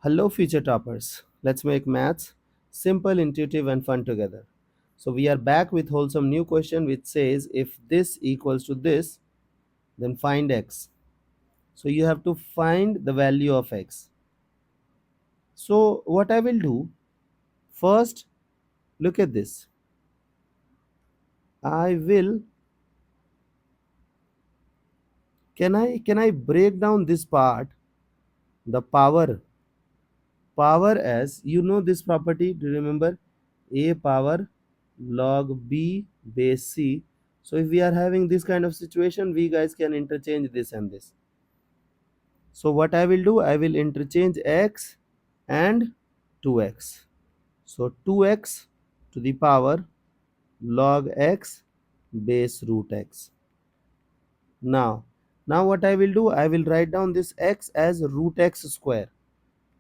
Hello, future toppers. Let's make maths simple, intuitive, and fun together. So, we are back with wholesome new question which says if this equals to this, then find x. So, you have to find the value of x. So, what I will do first, look at this. I will can I break down this part, the power as you know this property. Do you remember a power log b base c? So if we are having this kind of situation, we guys can interchange this and this. So what I will do, I will interchange x and 2x. So 2x to the power log x base root x. Now what I will do, I will write down this x as root x square.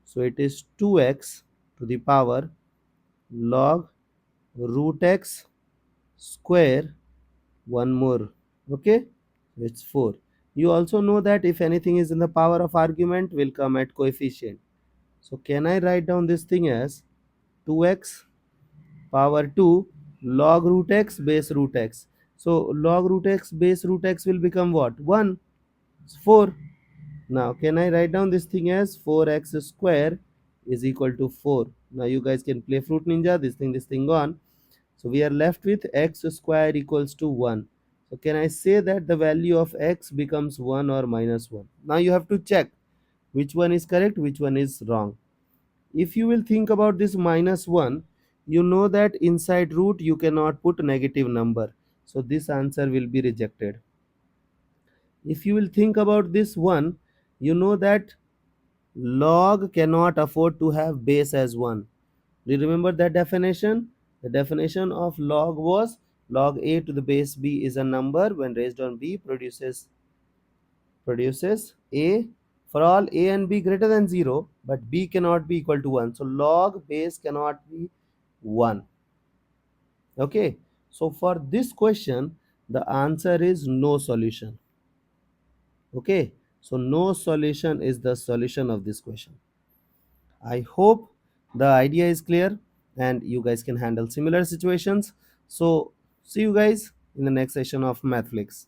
So it is 2x to the power log root x square, one more. Okay, it's 4. You also know that if anything is in the power of argument will come at coefficient. So can I write down this thing as 2x power 2 log root x base root x? So log root x base root x will become what? 1. It's 4. Now can I write down this thing as 4x square is equal to 4? Now you guys can play fruit ninja, this thing gone. So we are left with x square equals to 1. So can I say that the value of x becomes 1 or minus 1? Now you have to check which one is correct, which one is wrong. If you will think about this minus 1, you know that inside root you cannot put negative number. So this answer will be rejected. If you will think about this 1, you know that log cannot afford to have base as 1. Do you remember that definition? The definition of log was log a to the base b is a number when raised on b produces a for all a and b greater than 0, but b cannot be equal to 1. So log base cannot be 1. Okay, so for this question the answer is no solution. Okay, so no solution is the solution of this question. I hope the idea is clear and you guys can handle similar situations. So see you guys in the next session of MathFlix.